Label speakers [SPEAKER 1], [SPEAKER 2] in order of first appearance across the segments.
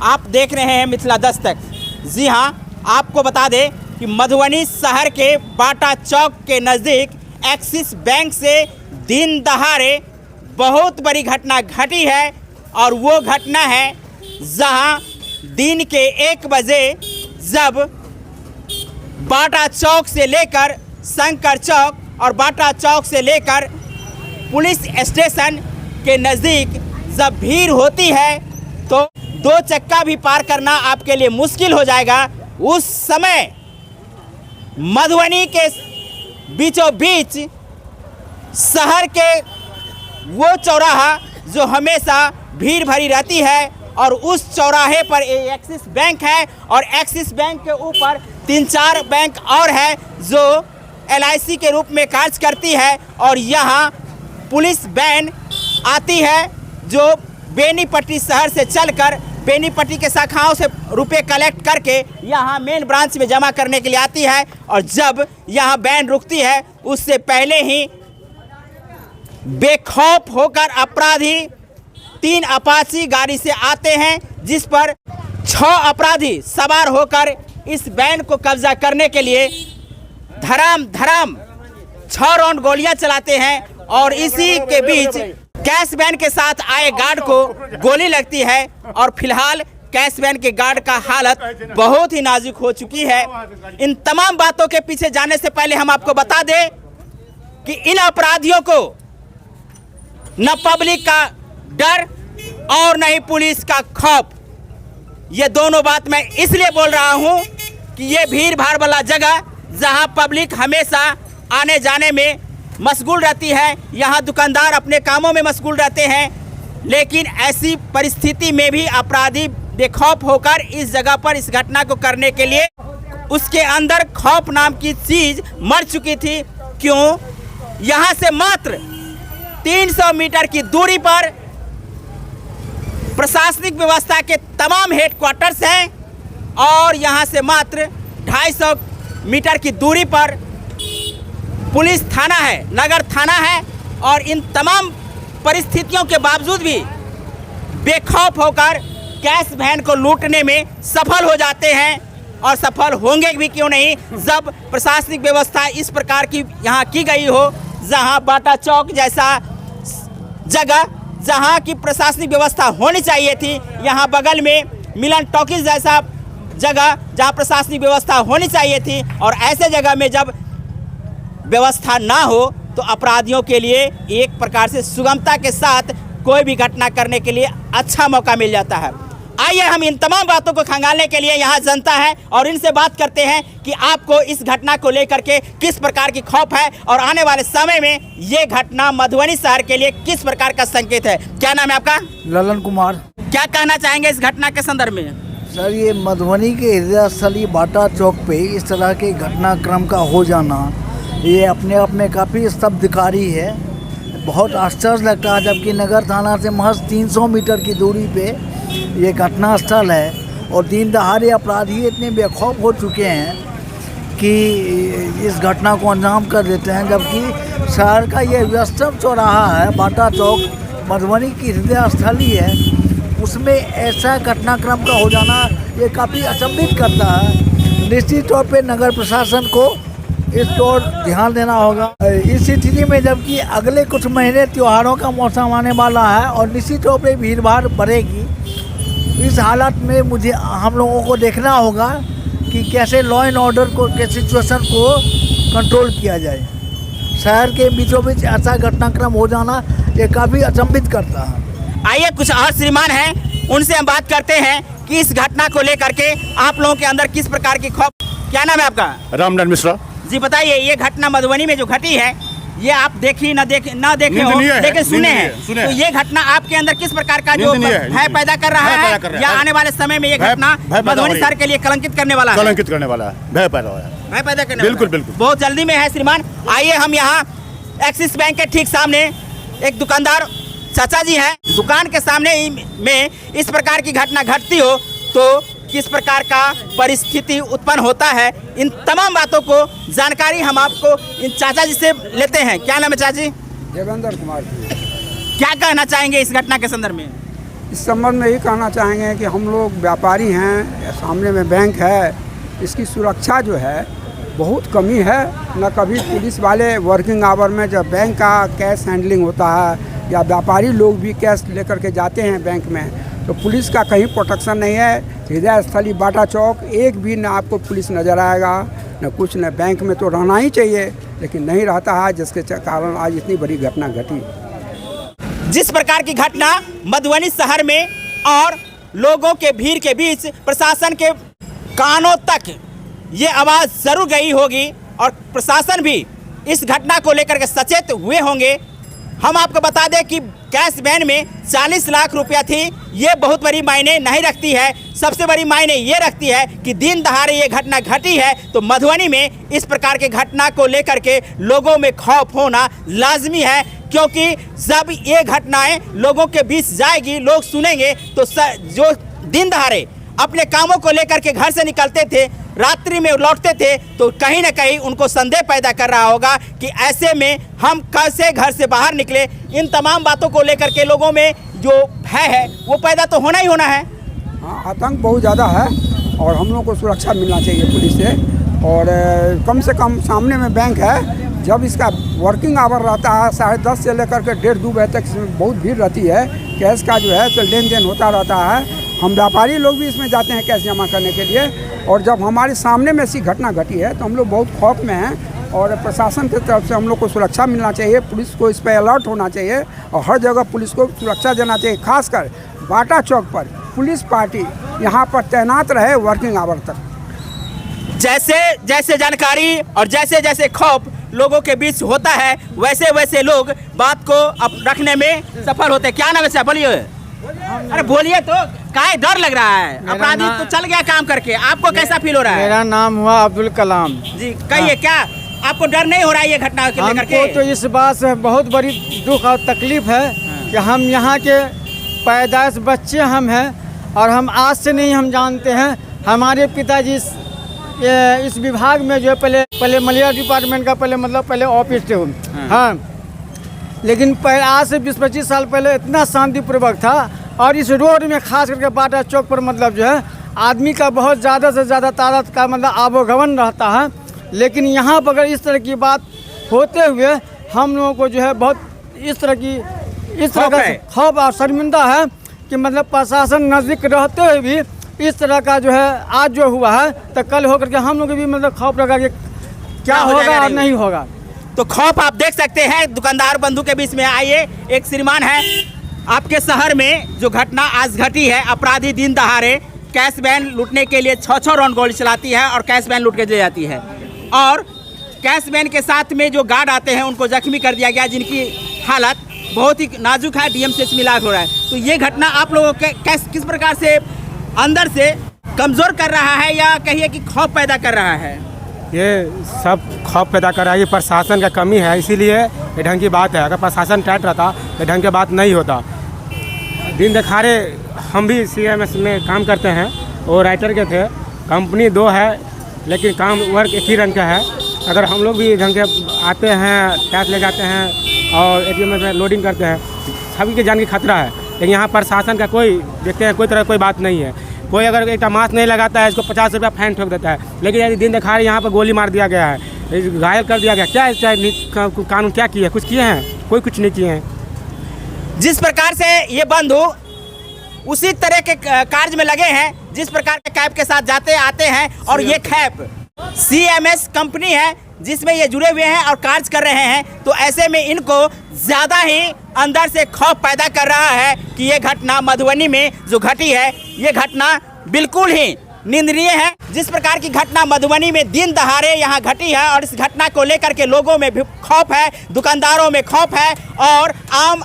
[SPEAKER 1] आप देख रहे हैं मिथिला दस्तक। जी हाँ, आपको बता दें कि मधुबनी शहर के बाटा चौक के नज़दीक एक्सिस बैंक से दिन दहाड़े बहुत बड़ी घटना घटी है। और वो घटना है जहां दिन के 1 बजे जब बाटा चौक से लेकर शंकर चौक और बाटा चौक से लेकर पुलिस स्टेशन के नज़दीक जब भीड़ होती है तो 2 चक्का भी पार करना आपके लिए मुश्किल हो जाएगा। उस समय मधुबनी के बीचों बीच शहर के वो चौराहा जो हमेशा भीड़ भरी रहती है और उस चौराहे पर एक्सिस बैंक है और एक्सिस बैंक के ऊपर 3-4 बैंक और है जो LIC के रूप में कार्य करती है। और यहाँ पुलिस वैन आती है जो बेनीपट्टी शहर से चलकर बेनीपट्टी के शाखाओं से रुपए कलेक्ट करके यहाँ मेन ब्रांच में जमा करने के लिए आती है। और जब यहाँ वैन रुकती है उससे पहले ही बेखौफ होकर अपराधी 3 अपाची गाड़ी से आते हैं, जिस पर 6 अपराधी सवार होकर इस वैन को कब्जा करने के लिए धड़ाम 6 राउंड गोलियां चलाते हैं। और इसी के बीच कैश वैन के साथ आए गार्ड को गोली लगती है। और फिलहाल कैश वैन के गार्ड का हालत बहुत ही नाजुक हो चुकी है। इन तमाम बातों के पीछे जाने से पहले हम आपको बता दें कि इन अपराधियों को न पब्लिक का डर और न ही पुलिस का खौफ। ये दोनों बात मैं इसलिए बोल रहा हूं कि ये भीड़ भाड़ वाला जगह जहां पब्लिक हमेशा आने जाने में मशगूल रहती है, यहाँ दुकानदार अपने कामों में मशगूल रहते हैं, लेकिन ऐसी परिस्थिति में भी अपराधी बेखौफ होकर इस जगह पर इस घटना को करने के लिए उसके अंदर खौफ नाम की चीज़ मर चुकी थी। क्यों? यहाँ से मात्र 300 मीटर की दूरी पर प्रशासनिक व्यवस्था के तमाम हेडक्वार्टर्स हैं और यहाँ से मात्र 250 मीटर की दूरी पर पुलिस थाना है, नगर थाना है। और इन तमाम परिस्थितियों के बावजूद भी बेखौफ होकर कैश वैन को लूटने में सफल हो जाते हैं। और सफल होंगे भी क्यों नहीं जब प्रशासनिक व्यवस्था इस प्रकार की यहाँ की गई हो, जहाँ बाटा चौक जैसा जगह जहाँ की प्रशासनिक व्यवस्था होनी चाहिए थी, यहाँ बगल में मिलन टॉकीज जैसा जगह जहाँ प्रशासनिक व्यवस्था होनी चाहिए थी। और ऐसे जगह में जब व्यवस्था ना हो तो अपराधियों के लिए एक प्रकार से सुगमता के साथ कोई भी घटना करने के लिए अच्छा मौका मिल जाता है। आइए हम इन तमाम बातों को खंगालने के लिए यहाँ जनता है और इनसे बात करते हैं कि आपको इस घटना को लेकर के किस प्रकार की खौफ है और आने वाले समय में ये घटना मधुबनी शहर के लिए किस प्रकार का संकेत है। क्या नाम है आपका?
[SPEAKER 2] ललन कुमार।
[SPEAKER 1] क्या कहना चाहेंगे इस घटना के संदर्भ में?
[SPEAKER 2] सर, ये मधुबनी के हृदय स्थली बाटा चौक पे इस तरह के घटनाक्रम का हो जाना ये अपने आप में काफ़ी स्तब्धकारी है। बहुत आश्चर्य लगता है, जबकि नगर थाना से महज 300 मीटर की दूरी पे ये घटना स्थल है और दिन दहाड़े अपराधी इतने बेखौफ हो चुके हैं कि इस घटना को अंजाम कर देते हैं। जबकि शहर का ये व्यस्तम चौराहा है, बाटा चौक मधुबनी की हृदय स्थली है, उसमें ऐसा घटनाक्रम का हो जाना ये काफ़ी अचंभित करता है। निश्चित तौर पे नगर प्रशासन को इस ओर ध्यान देना होगा। इस स्थिति में जबकि अगले कुछ महीने त्योहारों का मौसम आने वाला है और निश्चित तौर पे भीड़ भाड़ बढ़ेगी, इस हालत में मुझे हम लोगों को देखना होगा कि कैसे लॉ एंड ऑर्डर को के सिचुएशन को कंट्रोल किया जाए। शहर के बीचों बीच ऐसा घटनाक्रम हो जाना ये काफ़ी अचंभित करता है।
[SPEAKER 1] आइए कुछ और श्रीमान हैं, उनसे हम बात करते हैं कि इस घटना को लेकर के आप लोगों के अंदर किस प्रकार की खौफ। क्या नाम है आपका?
[SPEAKER 3] रामलाल मिश्रा
[SPEAKER 1] जी, बताइए ये घटना मधुबनी में जो घटी है ये आप देखी ना देखे हो लेकिन सुने हैं, तो ये घटना आपके अंदर किस प्रकार का जो भय पैदा कर रहा है या आने वाले समय में ये घटना मधुबनी शहर के लिए कलंकित करने वाला है?
[SPEAKER 3] कलंकित करने वाला है, भय पैदा हुआ है,
[SPEAKER 1] भय पैदा करने
[SPEAKER 3] बिल्कुल बिल्कुल।
[SPEAKER 1] बहुत जल्दी में है श्रीमान। आइए हम यहाँ एक्सिस बैंक के ठीक सामने एक दुकानदार चाचा जी हैं, दुकान के सामने में इस प्रकार की घटना घटती हो तो किस प्रकार का परिस्थिति उत्पन्न होता है, इन तमाम बातों को जानकारी हम आपको इन चाचा जी से लेते हैं। क्या नाम है चाचा जी?
[SPEAKER 2] देवेंद्र कुमार।
[SPEAKER 1] क्या कहना चाहेंगे इस घटना के संदर्भ में?
[SPEAKER 4] इस संबंध में यही कहना चाहेंगे कि हम लोग व्यापारी हैं, सामने में बैंक है, इसकी सुरक्षा जो है बहुत कमी है। न कभी पुलिस वाले वर्किंग आवर में जब बैंक का कैश हैंडलिंग होता है या व्यापारी लोग भी कैश लेकर के जाते हैं बैंक में, तो पुलिस का कहीं प्रोटेक्शन नहीं है। हृदय स्थली बाटा चौक एक भी न आपको पुलिस नज़र आएगा, न कुछ, न बैंक में तो रहना ही चाहिए, लेकिन नहीं रहता है, जिसके कारण आज इतनी बड़ी घटना घटी।
[SPEAKER 1] जिस प्रकार की घटना मधुबनी शहर में और लोगों के भीड़ के बीच प्रशासन के कानों तक ये आवाज़ ज़रूर गई होगी और प्रशासन भी इस घटना को लेकर के सचेत हुए होंगे। हम आपको बता दें कि कैश वैन में 40 लाख रुपया थी। ये बहुत बड़ी मायने नहीं रखती है। सबसे बड़ी मायने ये रखती है कि दिन दहाड़े ये घटना घटी है, तो मधुबनी में इस प्रकार के घटना को लेकर के लोगों में खौफ होना लाजमी है, क्योंकि जब ये घटनाएं लोगों के बीच जाएगी, लोग सुनेंगे, तो जो दिन दहाड़े अपने कामों को लेकर के घर से निकलते थे, रात्रि में लौटते थे, तो कहीं ना कहीं उनको संदेह पैदा कर रहा होगा कि ऐसे में हम कैसे घर से बाहर निकले। इन तमाम बातों को लेकर के लोगों में जो भय है वो पैदा तो होना ही होना है।
[SPEAKER 4] हाँ, आतंक बहुत ज़्यादा है और हम लोग को सुरक्षा मिलना चाहिए पुलिस से। और कम से कम सामने में बैंक है, जब इसका वर्किंग आवर रहता है 10:30 से लेकर के 1:30-2 बजे तक इसमें बहुत भीड़ रहती है, कैश का जो है तो लेन देन होता रहता है। हम व्यापारी लोग भी इसमें जाते हैं कैश जमा करने के लिए, और जब हमारे सामने में ऐसी घटना घटी है तो हम लोग बहुत खौफ में हैं और प्रशासन की तरफ से हम लोग को सुरक्षा मिलना चाहिए, पुलिस को इस पर अलर्ट होना चाहिए और हर जगह पुलिस को सुरक्षा देना चाहिए। खासकर बाटा चौक पर पुलिस पार्टी यहाँ पर तैनात रहे वर्किंग आवर तक।
[SPEAKER 1] जैसे जैसे जानकारी और जैसे जैसे खौफ लोगों के बीच होता है, वैसे वैसे लोग बात को अब रखने में सफल होते हैं। क्या नाम है साहब, बोलिए। अरे बोलिए, तो काहे डर लग रहा है? अपराधी तो चल गया काम करके, आपको कैसा फील हो रहा है?
[SPEAKER 5] मेरा नाम हुआ अब्दुल कलाम
[SPEAKER 1] जी। कहिए, क्या आपको डर नहीं हो रहा है ये घटना को लेकर के?
[SPEAKER 5] हमको तो इस बात से बहुत बड़ी दुख और तकलीफ है कि हम यहाँ के पैदाइश बच्चे हम हैं और हम आज से नहीं हम जानते हैं। हमारे पिताजी इस विभाग में जो है पहले मलेरिया डिपार्टमेंट का पहले ऑफिस थे। हाँ, लेकिन आज से 20-25 साल पहले इतना शांतिपूर्वक था और इस रोड में खास करके बाटा चौक पर जो है आदमी का बहुत ज़्यादा से ज़्यादा तादाद का आवागमन रहता है। लेकिन यहाँ पर अगर इस तरह की बात होते हुए हम लोगों को जो है बहुत इस तरह का खौफ और शर्मिंदा है कि प्रशासन नज़दीक रहते हुए भी इस तरह का जो है आज जो हुआ है, तो कल होकर के हम लोग भी खौफ लगा कि क्या होगा और नहीं होगा।
[SPEAKER 1] तो खौफ आप देख सकते हैं दुकानदार बंधु के बीच में। आइए, एक श्रीमान है, आपके शहर में जो घटना आज घटी है, अपराधी दिन दहाड़े कैश वैन लूटने के लिए 6 राउंड गोली चलाती है और कैश वैन लूट के ले जाती है, और कैश वैन के साथ में जो गार्ड आते हैं उनको जख्मी कर दिया गया, जिनकी हालत बहुत ही नाजुक है, DMCH में इलाज हो रहा है। तो ये घटना आप लोगों के किस प्रकार से अंदर से कमज़ोर कर रहा है, या कहिए कि खौफ पैदा कर रहा है?
[SPEAKER 6] ये सब खौफ पैदा कर रहा है। ये प्रशासन का कमी है, इसीलिए ये ढंग की बात है। अगर प्रशासन टाइट रहता तो ढंग की बात नहीं होता। दिन दिखाड़े हम भी CMS में काम करते हैं और राइटर के थे। कंपनी 2 है लेकिन काम वर्क एक ही रंग का है। अगर हम लोग भी ढंग के आते हैं, कैश ले जाते हैं और ATM में लोडिंग करते हैं, सभी की जान की खतरा है। लेकिन यहाँ प्रशासन का कोई देखते हैं कोई तरह कोई बात नहीं है। कोई अगर एक मास्क नहीं लगाता है इसको 50 रुपया फाइन ठोक देता है। लेकिन यदि दिन दिखाड़े यहाँ पर गोली मार दिया गया है, घायल कर दिया गया, क्या इसका कानून क्या किया? कुछ किए हैं? कोई कुछ नहीं किए हैं।
[SPEAKER 1] जिस प्रकार से ये बंधु उसी तरह के कार्य में लगे हैं, जिस प्रकार के कैब के साथ जाते आते हैं, और ये कैब CMS कंपनी है जिसमें ये जुड़े हुए हैं और कार्य कर रहे हैं, तो ऐसे में इनको ज़्यादा ही अंदर से खौफ पैदा कर रहा है कि ये घटना मधुबनी में जो घटी है, ये घटना बिल्कुल ही निंदनीय है। जिस प्रकार की घटना मधुबनी में दिन दहाड़े यहाँ घटी है, और इस घटना को लेकर के लोगों में भी खौफ है, दुकानदारों में खौफ है, और आम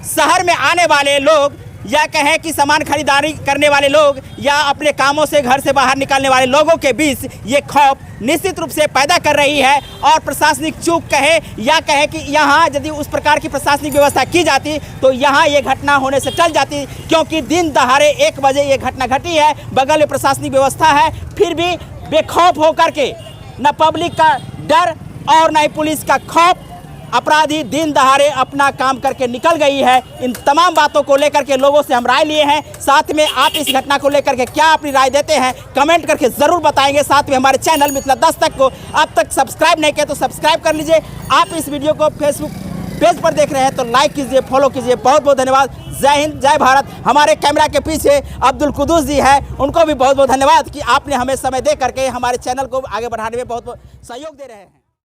[SPEAKER 1] शहर में आने वाले लोग, या कहें कि सामान खरीदारी करने वाले लोग, या अपने कामों से घर से बाहर निकलने वाले लोगों के बीच ये खौफ निश्चित रूप से पैदा कर रही है। और प्रशासनिक चूक कहे या कहे कि यहाँ यदि उस प्रकार की प्रशासनिक व्यवस्था की जाती तो यहाँ ये घटना होने से टल जाती, क्योंकि दिन दहाड़े 1 बजे ये घटना घटी है, बगल में प्रशासनिक व्यवस्था है, फिर भी बेखौफ होकर के न पब्लिक का डर और न ही पुलिस का खौफ अपराधी दिन दहाड़े अपना काम करके निकल गई है। इन तमाम बातों को लेकर के लोगों से हम राय लिए हैं। साथ में आप इस घटना को लेकर के क्या अपनी राय देते हैं कमेंट करके ज़रूर बताएंगे। साथ में हमारे चैनल मिथिला दस्तक को अब तक सब्सक्राइब नहीं किया तो सब्सक्राइब कर लीजिए। आप इस वीडियो को फेसबुक पेज पर देख रहे हैं तो लाइक कीजिए, फॉलो कीजिए। बहुत बहुत धन्यवाद। जय हिंद, जय भारत। हमारे कैमरा के पीछे अब्दुल कुदूस जी है, उनको भी बहुत बहुत धन्यवाद कि आपने हमें समय दे करके हमारे चैनल को आगे बढ़ाने में बहुत बहुत सहयोग दे रहे हैं।